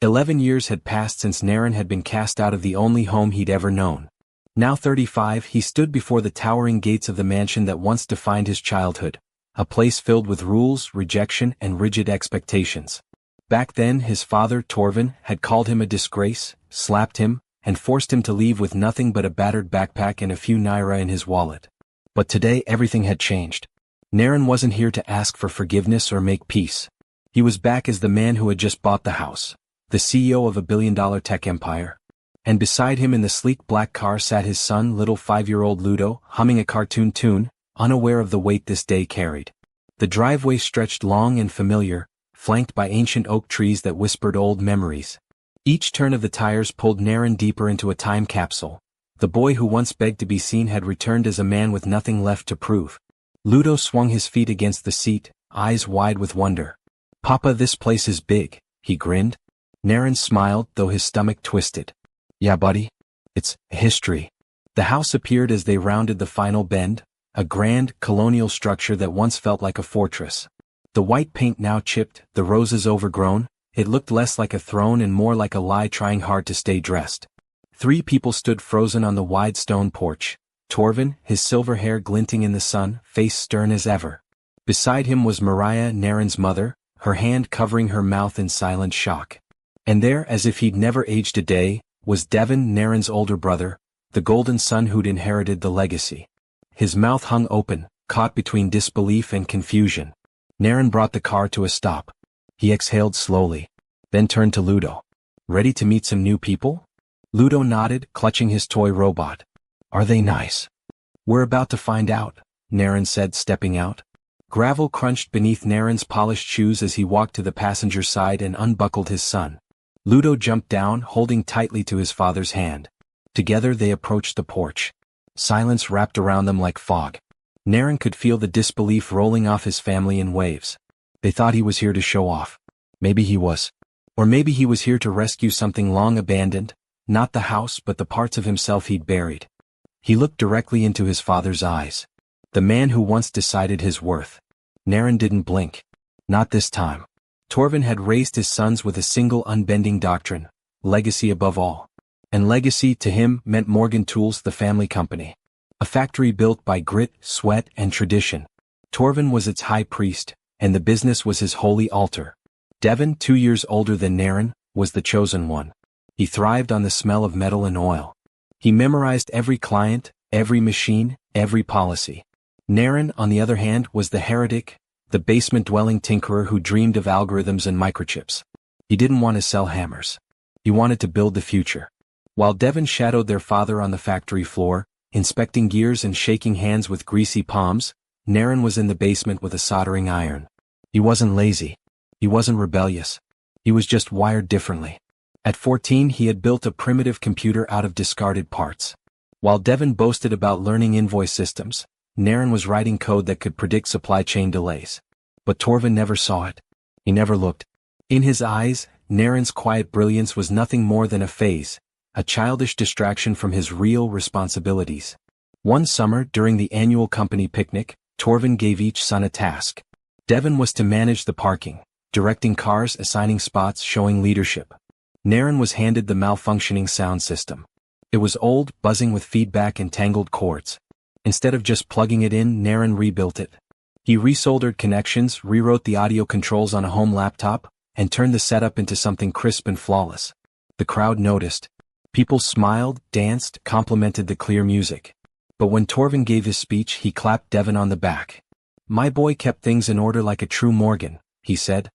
11 years had passed since Naren had been cast out of the only home he'd ever known. Now 35, he stood before the towering gates of the mansion that once defined his childhood, a place filled with rules, rejection, and rigid expectations. Back then, his father, Torvin, had called him a disgrace, slapped him, and forced him to leave with nothing but a battered backpack and a few naira in his wallet. But today everything had changed. Naren wasn't here to ask for forgiveness or make peace. He was back as the man who had just bought the house, the CEO of a billion-dollar tech empire. And beside him in the sleek black car sat his son, little 5-year-old Ludo, humming a cartoon tune, unaware of the weight this day carried. The driveway stretched long and familiar, flanked by ancient oak trees that whispered old memories. Each turn of the tires pulled Naren deeper into a time capsule. The boy who once begged to be seen had returned as a man with nothing left to prove. Ludo swung his feet against the seat, eyes wide with wonder. "Papa, this place is big," he grinned. Naren smiled, though his stomach twisted. "Yeah, buddy. It's history." The house appeared as they rounded the final bend, a grand, colonial structure that once felt like a fortress. The white paint now chipped, the roses overgrown, it looked less like a throne and more like a lie trying hard to stay dressed. 3 people stood frozen on the wide stone porch. Torvin, his silver hair glinting in the sun, face stern as ever. Beside him was Mariah, Naren's mother, her hand covering her mouth in silent shock. And there, as if he'd never aged a day, was Devin, Naren's older brother, the golden son who'd inherited the legacy. His mouth hung open, caught between disbelief and confusion. Naren brought the car to a stop. He exhaled slowly, then turned to Ludo. "Ready to meet some new people?" Ludo nodded, clutching his toy robot. "Are they nice?" "We're about to find out," Naren said, stepping out. Gravel crunched beneath Naren's polished shoes as he walked to the passenger side and unbuckled his son. Ludo jumped down, holding tightly to his father's hand. Together they approached the porch. Silence wrapped around them like fog. Naren could feel the disbelief rolling off his family in waves. They thought he was here to show off. Maybe he was. Or maybe he was here to rescue something long abandoned, not the house but the parts of himself he'd buried. He looked directly into his father's eyes. The man who once decided his worth. Naren didn't blink. Not this time. Torvin had raised his sons with a single unbending doctrine: legacy above all. And legacy to him meant Morgan Tools, the family company. A factory built by grit, sweat, and tradition. Torvin was its high priest, and the business was his holy altar. Devin, 2 years older than Naren, was the chosen one. He thrived on the smell of metal and oil. He memorized every client, every machine, every policy. Naren, on the other hand, was the heretic, the basement-dwelling tinkerer who dreamed of algorithms and microchips. He didn't want to sell hammers. He wanted to build the future. While Devin shadowed their father on the factory floor, inspecting gears and shaking hands with greasy palms, Naren was in the basement with a soldering iron. He wasn't lazy. He wasn't rebellious. He was just wired differently. At 14 he had built a primitive computer out of discarded parts. While Devin boasted about learning invoice systems, Naren was writing code that could predict supply chain delays. But Torvin never saw it. He never looked. In his eyes, Naren's quiet brilliance was nothing more than a phase, a childish distraction from his real responsibilities. One summer, during the annual company picnic, Torvin gave each son a task. Devin was to manage the parking, directing cars, assigning spots, showing leadership. Naren was handed the malfunctioning sound system. It was old, buzzing with feedback and tangled cords. Instead of just plugging it in, Naren rebuilt it. He resoldered connections, rewrote the audio controls on a home laptop, and turned the setup into something crisp and flawless. The crowd noticed. People smiled, danced, complimented the clear music. But when Torvin gave his speech, he clapped Devin on the back. "My boy kept things in order like a true Morgan," he said.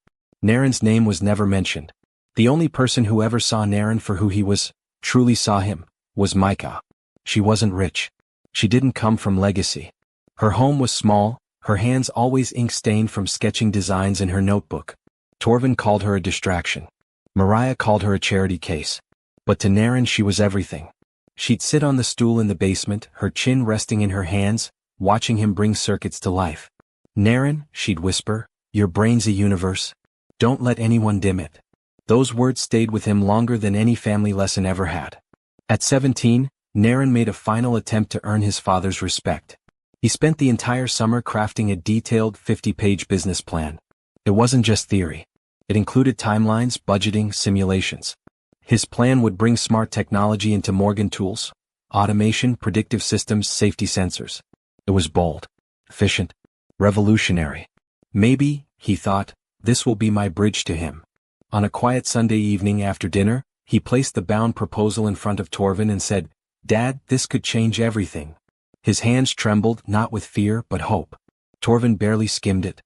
Naren's name was never mentioned. The only person who ever saw Naren for who he was, truly saw him, was Micah. She wasn't rich. She didn't come from legacy. Her home was small, her hands always ink-stained from sketching designs in her notebook. Torvin called her a distraction. Mariah called her a charity case. But to Naren she was everything. She'd sit on the stool in the basement, her chin resting in her hands, watching him bring circuits to life. "Naren," she'd whisper, "your brain's a universe. Don't let anyone dim it." Those words stayed with him longer than any family lesson ever had. At 17, Naren made a final attempt to earn his father's respect. He spent the entire summer crafting a detailed 50-page business plan. It wasn't just theory. It included timelines, budgeting, simulations. His plan would bring smart technology into Morgan tools, automation, predictive systems, safety sensors. It was bold, efficient, revolutionary. Maybe, he thought, this will be my bridge to him. On a quiet Sunday evening after dinner, he placed the bound proposal in front of Torvin and said, "Dad, this could change everything." His hands trembled, not with fear but hope. Torvin barely skimmed it.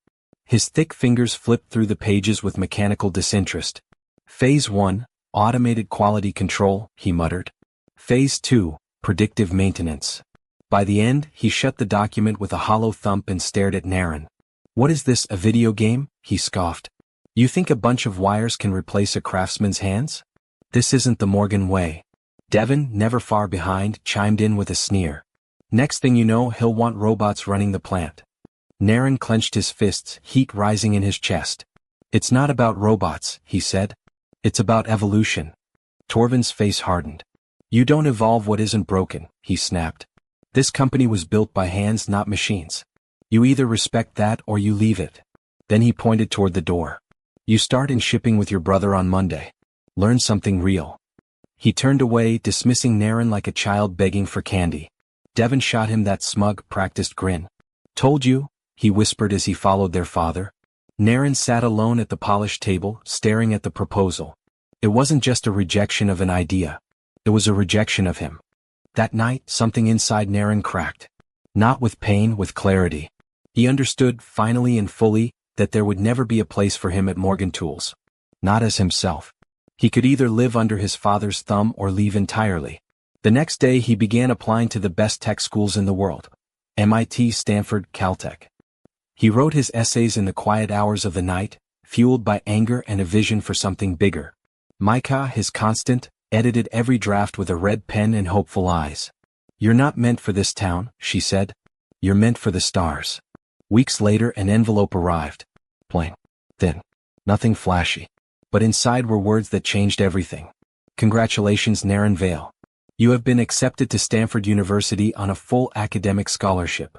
His thick fingers flipped through the pages with mechanical disinterest. Phase 1, automated quality control, he muttered. Phase 2, predictive maintenance. By the end, he shut the document with a hollow thump and stared at Naren. "What is this, a video game?" he scoffed. "You think a bunch of wires can replace a craftsman's hands? This isn't the Morgan way." Devon, never far behind, chimed in with a sneer. "Next thing you know, he'll want robots running the plant." Naren clenched his fists, heat rising in his chest. "It's not about robots," he said. "It's about evolution." Torvin's face hardened. "You don't evolve what isn't broken," he snapped. "This company was built by hands, not machines. You either respect that or you leave it." Then he pointed toward the door. "You start in shipping with your brother on Monday. Learn something real." He turned away, dismissing Naren like a child begging for candy. Devon shot him that smug, practiced grin. "Told you," he whispered as he followed their father. Naren sat alone at the polished table, staring at the proposal. It wasn't just a rejection of an idea. It was a rejection of him. That night, something inside Naren cracked. Not with pain, with clarity. He understood, finally and fully, that there would never be a place for him at Morgan Tools. Not as himself. He could either live under his father's thumb or leave entirely. The next day he began applying to the best tech schools in the world. MIT, Stanford, Caltech. He wrote his essays in the quiet hours of the night, fueled by anger and a vision for something bigger. Micah, his constant, edited every draft with a red pen and hopeful eyes. "You're not meant for this town," she said. "You're meant for the stars." Weeks later an envelope arrived. Plain. Thin. Nothing flashy. But inside were words that changed everything. "Congratulations, Naren Vale. You have been accepted to Stanford University on a full academic scholarship."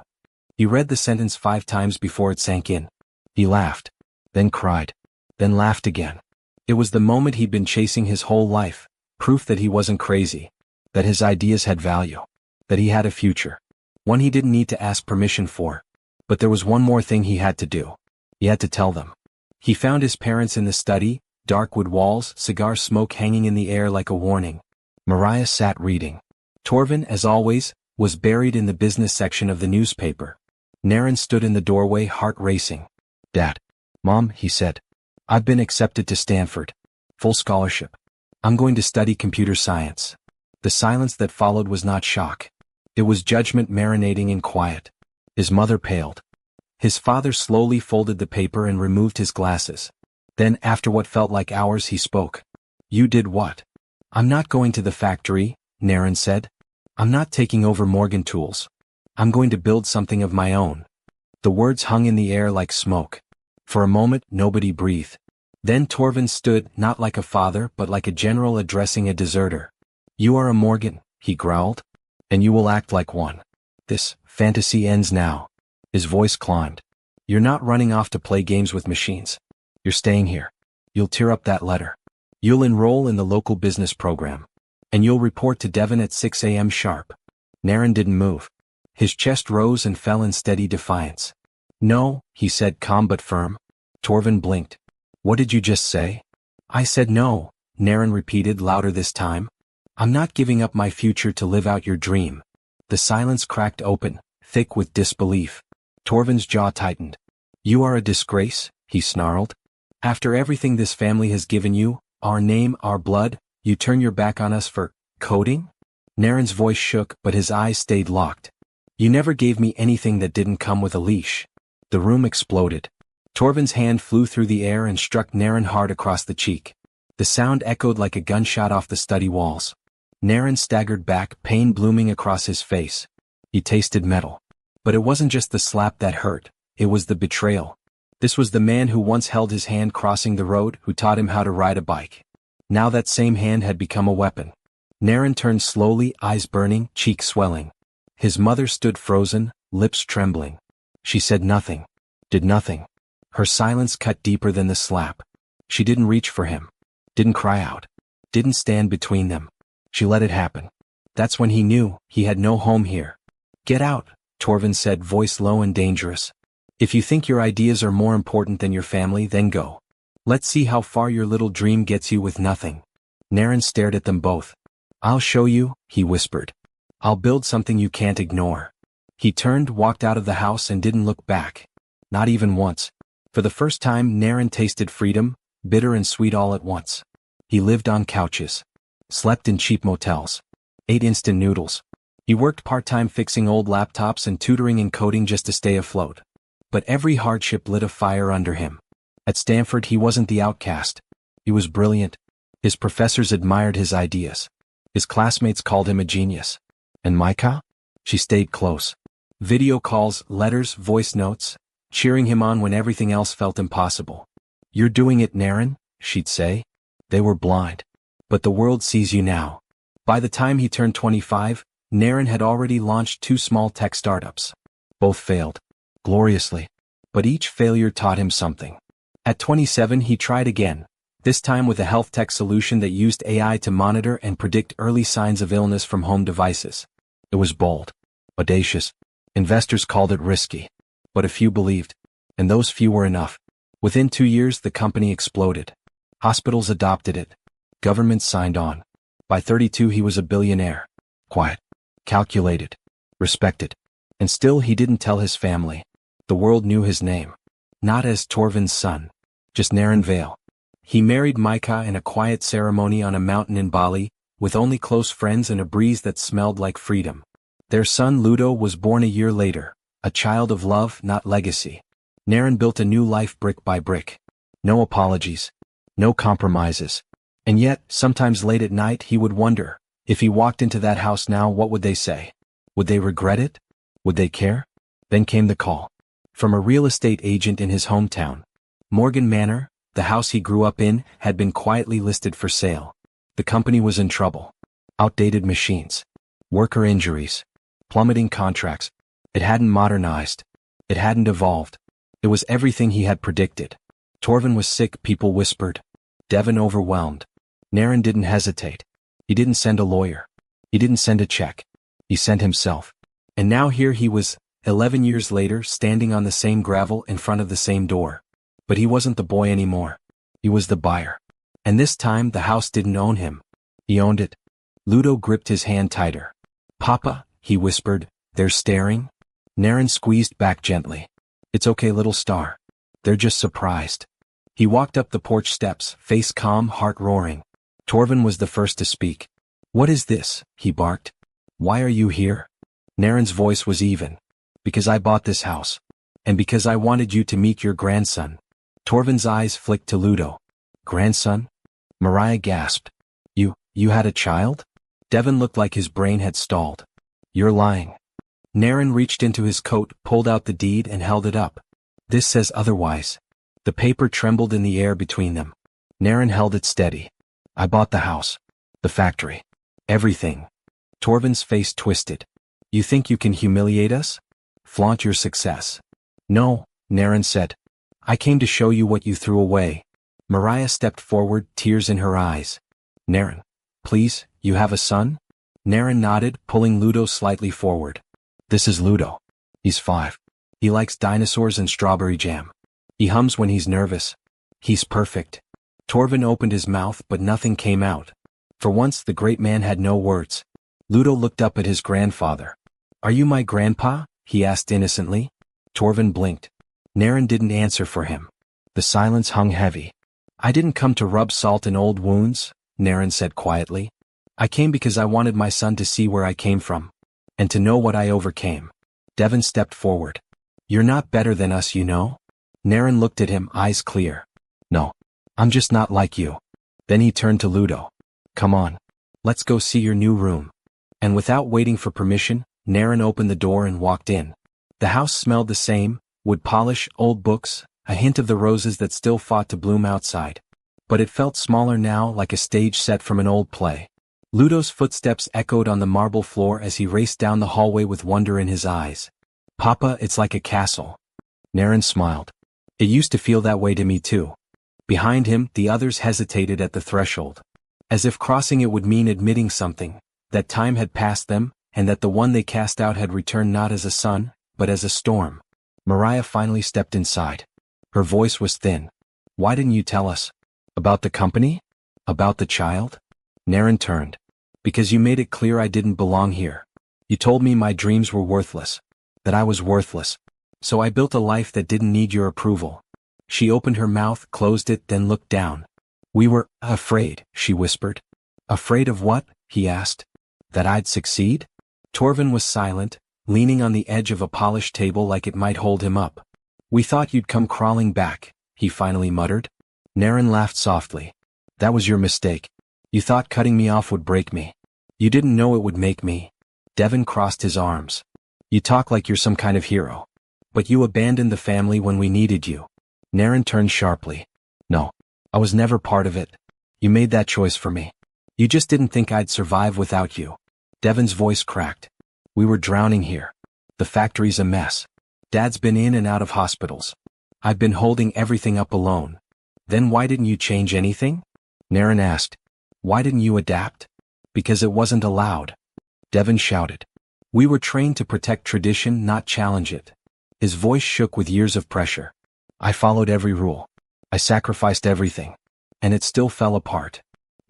He read the sentence 5 times before it sank in. He laughed. Then cried. Then laughed again. It was the moment he'd been chasing his whole life. Proof that he wasn't crazy. That his ideas had value. That he had a future. One he didn't need to ask permission for. But there was one more thing he had to do. He had to tell them. He found his parents in the study, dark wood walls, cigar smoke hanging in the air like a warning. Mariah sat reading. Torvin, as always, was buried in the business section of the newspaper. Naren stood in the doorway, heart racing. "Dad." "Mom," he said. "I've been accepted to Stanford. Full scholarship. I'm going to study computer science." The silence that followed was not shock. It was judgment marinating in quiet. His mother paled. His father slowly folded the paper and removed his glasses. Then, after what felt like hours, he spoke. "You did what?" "I'm not going to the factory," Naren said. "I'm not taking over Morgan Tools. I'm going to build something of my own." The words hung in the air like smoke. For a moment, nobody breathed. Then Torvin stood, not like a father but like a general addressing a deserter. "You are a Morgan," he growled. "And you will act like one. This fantasy ends now." His voice climbed. "You're not running off to play games with machines. You're staying here. You'll tear up that letter. You'll enroll in the local business program. And you'll report to Devon at 6 a.m. sharp." Naren didn't move. His chest rose and fell in steady defiance. "No," he said, calm but firm. Torvin blinked. "What did you just say?" "I said no," Naren repeated, louder this time. "I'm not giving up my future to live out your dream." The silence cracked open, thick with disbelief. Torvin's jaw tightened. "You are a disgrace," he snarled. "After everything this family has given you, our name, our blood, you turn your back on us for coding?" Naren's voice shook, but his eyes stayed locked. "You never gave me anything that didn't come with a leash." The room exploded. Torvin's hand flew through the air and struck Naren hard across the cheek. The sound echoed like a gunshot off the study walls. Naren staggered back, pain blooming across his face. He tasted metal. But it wasn't just the slap that hurt, it was the betrayal. This was the man who once held his hand crossing the road, who taught him how to ride a bike. Now that same hand had become a weapon. Naren turned slowly, eyes burning, cheeks swelling. His mother stood frozen, lips trembling. She said nothing. Did nothing. Her silence cut deeper than the slap. She didn't reach for him. Didn't cry out. Didn't stand between them. She let it happen. That's when he knew he had no home here. Get out, Torvin said, voice low and dangerous. If you think your ideas are more important than your family, then go. Let's see how far your little dream gets you with nothing. Naren stared at them both. I'll show you, he whispered. I'll build something you can't ignore. He turned, walked out of the house and didn't look back. Not even once. For the first time, Naren tasted freedom, bitter and sweet all at once. He lived on couches. Slept in cheap motels. Ate instant noodles. He worked part-time fixing old laptops and tutoring and coding just to stay afloat. But every hardship lit a fire under him. At Stanford he wasn't the outcast. He was brilliant. His professors admired his ideas. His classmates called him a genius. And Micah? She stayed close. Video calls, letters, voice notes, cheering him on when everything else felt impossible. You're doing it, Naren, she'd say. They were blind. But the world sees you now. By the time he turned 25, Naren had already launched 2 small tech startups. Both failed. Gloriously. But each failure taught him something. At 27 he tried again, this time with a health tech solution that used AI to monitor and predict early signs of illness from home devices. It was bold. Audacious. Investors called it risky. But a few believed. And those few were enough. Within 2 years the company exploded. Hospitals adopted it. Governments signed on. By 32 he was a billionaire. Quiet. Calculated. Respected. And still he didn't tell his family. The world knew his name. Not as Torvin's son. Just Naren Vale. He married Micah in a quiet ceremony on a mountain in Bali, with only close friends and a breeze that smelled like freedom. Their son Ludo was born a year later, a child of love, not legacy. Naren built a new life brick by brick. No apologies. No compromises. And yet, sometimes late at night he would wonder, if he walked into that house now, what would they say? Would they regret it? Would they care? Then came the call. From a real estate agent in his hometown. Morgan Manor, the house he grew up in, had been quietly listed for sale. The company was in trouble. Outdated machines. Worker injuries. Plummeting contracts. It hadn't modernized. It hadn't evolved. It was everything he had predicted. Torvin was sick, people whispered. Devin overwhelmed. Naren didn't hesitate. He didn't send a lawyer. He didn't send a check. He sent himself. And now here he was, 11 years later, standing on the same gravel in front of the same door. But he wasn't the boy anymore. He was the buyer. And this time the house didn't own him. He owned it. Ludo gripped his hand tighter. Papa, he whispered, they're staring. Naren squeezed back gently. It's okay, little star. They're just surprised. He walked up the porch steps, face calm, heart roaring. Torvin was the first to speak. What is this? He barked. Why are you here? Naren's voice was even. Because I bought this house. And because I wanted you to meet your grandson. Torvin's eyes flicked to Ludo. Grandson? Mariah gasped. You had a child? Devin looked like his brain had stalled. You're lying. Naren reached into his coat, pulled out the deed and held it up. This says otherwise. The paper trembled in the air between them. Naren held it steady. I bought the house. The factory. Everything. Torvin's face twisted. You think you can humiliate us? Flaunt your success. No, Naren said. I came to show you what you threw away. Mariah stepped forward, tears in her eyes. Naren, please, you have a son? Naren nodded, pulling Ludo slightly forward. This is Ludo. He's 5. He likes dinosaurs and strawberry jam. He hums when he's nervous. He's perfect. Torvin opened his mouth but nothing came out. For once the great man had no words. Ludo looked up at his grandfather. Are you my grandpa? He asked innocently. Torvin blinked. Naren didn't answer for him. The silence hung heavy. I didn't come to rub salt in old wounds, Naren said quietly. I came because I wanted my son to see where I came from. And to know what I overcame. Devin stepped forward. You're not better than us, you know? Naren looked at him, eyes clear. No. I'm just not like you. Then he turned to Ludo. Come on. Let's go see your new room. And without waiting for permission, Naren opened the door and walked in. The house smelled the same, wood polish, old books, a hint of the roses that still fought to bloom outside. But it felt smaller now, like a stage set from an old play. Ludo's footsteps echoed on the marble floor as he raced down the hallway with wonder in his eyes. Papa, it's like a castle. Naren smiled. It used to feel that way to me too. Behind him, the others hesitated at the threshold. As if crossing it would mean admitting something, that time had passed them, and that the one they cast out had returned not as a sun, but as a storm. Mariah finally stepped inside. Her voice was thin. "Why didn't you tell us? About the company? About the child?" Naren turned. "Because you made it clear I didn't belong here. You told me my dreams were worthless. That I was worthless. So I built a life that didn't need your approval." She opened her mouth, closed it, then looked down. "We were afraid," she whispered. "Afraid of what?" he asked. "That I'd succeed?" Torvin was silent, leaning on the edge of a polished table like it might hold him up. "We thought you'd come crawling back," he finally muttered. Naren laughed softly. "That was your mistake. You thought cutting me off would break me. You didn't know it would make me." Devon crossed his arms. "You talk like you're some kind of hero. But you abandoned the family when we needed you." Naren turned sharply. "No. I was never part of it. You made that choice for me. You just didn't think I'd survive without you." Devon's voice cracked. "We were drowning here. The factory's a mess. Dad's been in and out of hospitals. I've been holding everything up alone. Then why didn't you change anything?" Naren asked. "Why didn't you adapt?" "Because it wasn't allowed." Devon shouted. "We were trained to protect tradition, not challenge it." His voice shook with years of pressure. "I followed every rule. I sacrificed everything. And it still fell apart."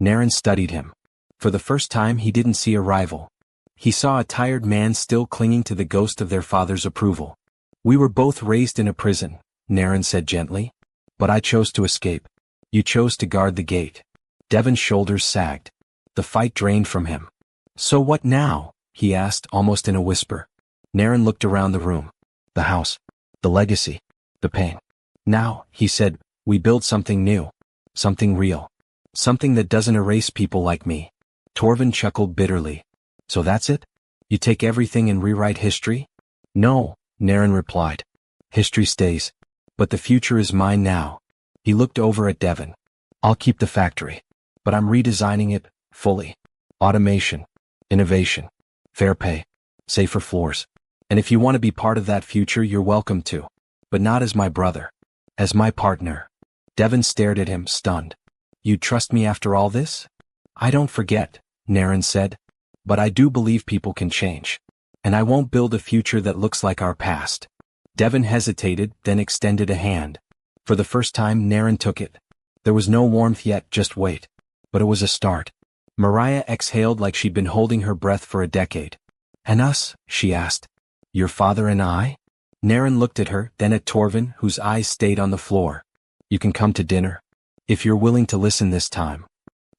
Naren studied him. For the first time he didn't see a rival. He saw a tired man still clinging to the ghost of their father's approval. "We were both raised in a prison," Naren said gently. "But I chose to escape. You chose to guard the gate." Devon's shoulders sagged. The fight drained from him. "So what now?" he asked, almost in a whisper. Naren looked around the room. The house. The legacy. The pain. "Now," he said, "we build something new. Something real. Something that doesn't erase people like me." Torvin chuckled bitterly. "So that's it? You take everything and rewrite history?" "No," Naren replied. "History stays. But the future is mine now." He looked over at Devon. "I'll keep the factory. But I'm redesigning it, fully. Automation. Innovation. Fair pay. Safer floors. And if you want to be part of that future, you're welcome to. But not as my brother. As my partner." Devon stared at him, stunned. "You'd trust me after all this?" "I don't forget," Naren said. "But I do believe people can change. And I won't build a future that looks like our past." Devon hesitated, then extended a hand. For the first time, Naren took it. There was no warmth yet, just weight. But it was a start. Mariah exhaled like she'd been holding her breath for a decade. "And us?" she asked. "Your father and I?" Naren looked at her, then at Torvin, whose eyes stayed on the floor. "You can come to dinner. If you're willing to listen this time."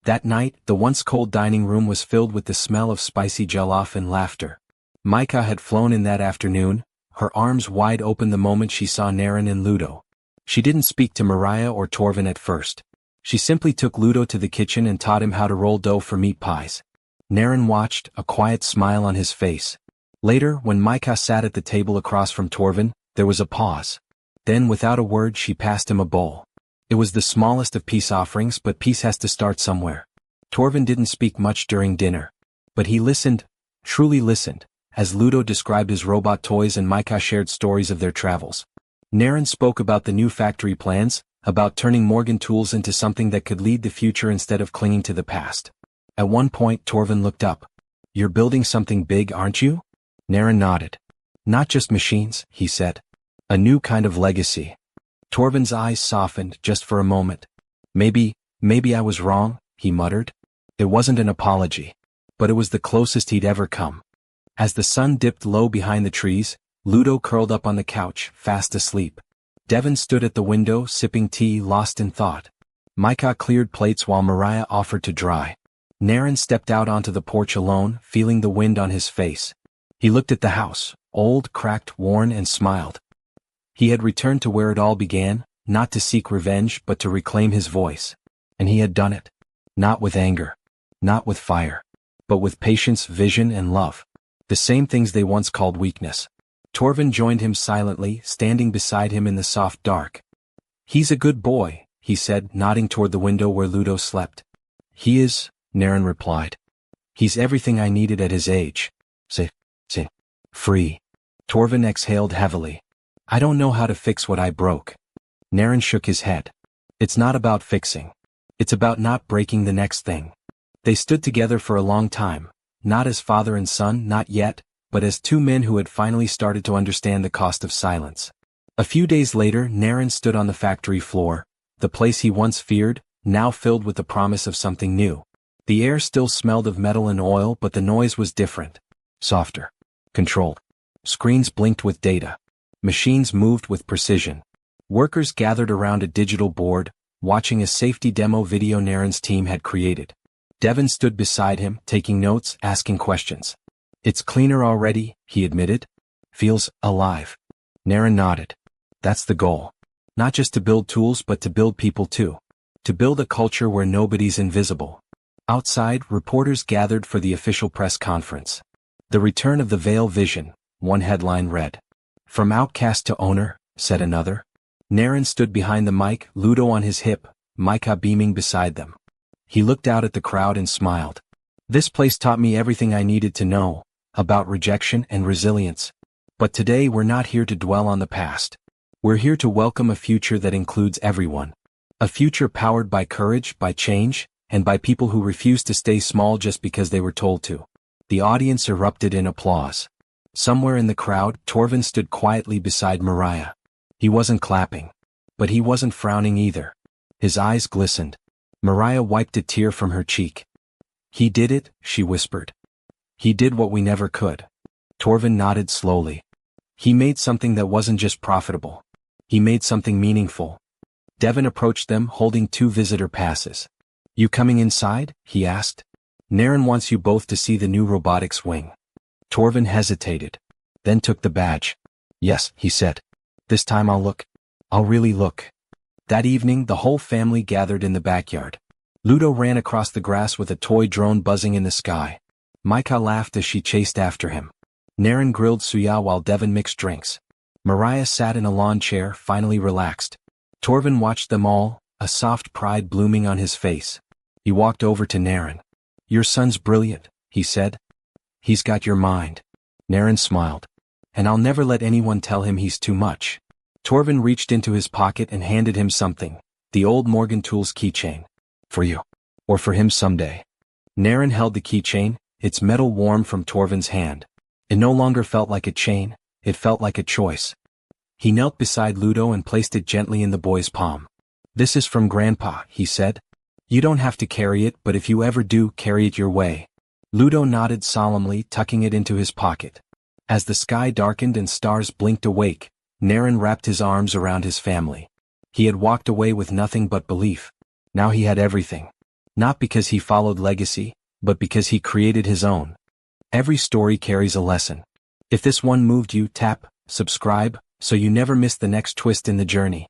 That night, the once cold dining room was filled with the smell of spicy jollof and laughter. Micah had flown in that afternoon, her arms wide open the moment she saw Naren and Ludo. She didn't speak to Mariah or Torvin at first. She simply took Ludo to the kitchen and taught him how to roll dough for meat pies. Naren watched, a quiet smile on his face. Later, when Micah sat at the table across from Torvin, there was a pause. Then, without a word, she passed him a bowl. It was the smallest of peace offerings, but peace has to start somewhere. Torvin didn't speak much during dinner. But he listened, truly listened, as Ludo described his robot toys and Micah shared stories of their travels. Naren spoke about the new factory plans, about turning Morgan tools into something that could lead the future instead of clinging to the past. At one point, Torvin looked up. "You're building something big, aren't you?" Naren nodded. "Not just machines," he said. "A new kind of legacy." Torvin's eyes softened just for a moment. Maybe I was wrong," he muttered. It wasn't an apology. But it was the closest he'd ever come. As the sun dipped low behind the trees, Ludo curled up on the couch, fast asleep. Devon stood at the window, sipping tea, lost in thought. Micah cleared plates while Mariah offered to dry. Naren stepped out onto the porch alone, feeling the wind on his face. He looked at the house, old, cracked, worn, and smiled. He had returned to where it all began, not to seek revenge but to reclaim his voice. And he had done it. Not with anger. Not with fire. But with patience, vision, and love. The same things they once called weakness. Torvin joined him silently, standing beside him in the soft dark. "He's a good boy," he said, nodding toward the window where Ludo slept. "He is," Naren replied. "He's everything I needed at his age. Safe. Free." Torvin exhaled heavily. "I don't know how to fix what I broke." Naren shook his head. It's not about fixing. It's about not breaking the next thing. They stood together for a long time, not as father and son, not yet, but as two men who had finally started to understand the cost of silence. A few days later, Naren stood on the factory floor, the place he once feared, now filled with the promise of something new. The air still smelled of metal and oil, but the noise was different. Softer. Controlled. Screens blinked with data. Machines moved with precision. Workers gathered around a digital board, watching a safety demo video Naren's team had created. Devon stood beside him, taking notes, asking questions. It's cleaner already, he admitted. Feels alive. Naren nodded. That's the goal. Not just to build tools but to build people too. To build a culture where nobody's invisible. Outside, reporters gathered for the official press conference. The return of the Veil Vision, one headline read. From outcast to owner, said another. Naren stood behind the mic, Ludo on his hip, Micah beaming beside them. He looked out at the crowd and smiled. This place taught me everything I needed to know, about rejection and resilience. But today we're not here to dwell on the past. We're here to welcome a future that includes everyone. A future powered by courage, by change, and by people who refuse to stay small just because they were told to. The audience erupted in applause. Somewhere in the crowd, Torvin stood quietly beside Mariah. He wasn't clapping. But he wasn't frowning either. His eyes glistened. Mariah wiped a tear from her cheek. He did it, she whispered. He did what we never could. Torvin nodded slowly. He made something that wasn't just profitable. He made something meaningful. Devon approached them, holding 2 visitor passes. You coming inside? He asked. Naren wants you both to see the new robotics wing. Torvin hesitated. Then took the badge. Yes, he said. This time I'll look. I'll really look. That evening, the whole family gathered in the backyard. Ludo ran across the grass with a toy drone buzzing in the sky. Micah laughed as she chased after him. Naren grilled suya while Devon mixed drinks. Mariah sat in a lawn chair, finally relaxed. Torvin watched them all, a soft pride blooming on his face. He walked over to Naren. Your son's brilliant, he said. He's got your mind. Naren smiled. And I'll never let anyone tell him he's too much. Torvin reached into his pocket and handed him something, the old Morgan Tools keychain. For you. Or for him someday. Naren held the keychain, its metal warm from Torvin's hand. It no longer felt like a chain, it felt like a choice. He knelt beside Ludo and placed it gently in the boy's palm. This is from Grandpa, he said. You don't have to carry it, but if you ever do, carry it your way. Ludo nodded solemnly, tucking it into his pocket. As the sky darkened and stars blinked awake, Naren wrapped his arms around his family. He had walked away with nothing but belief. Now he had everything. Not because he followed legacy, but because he created his own. Every story carries a lesson. If this one moved you, tap subscribe, so you never miss the next twist in the journey.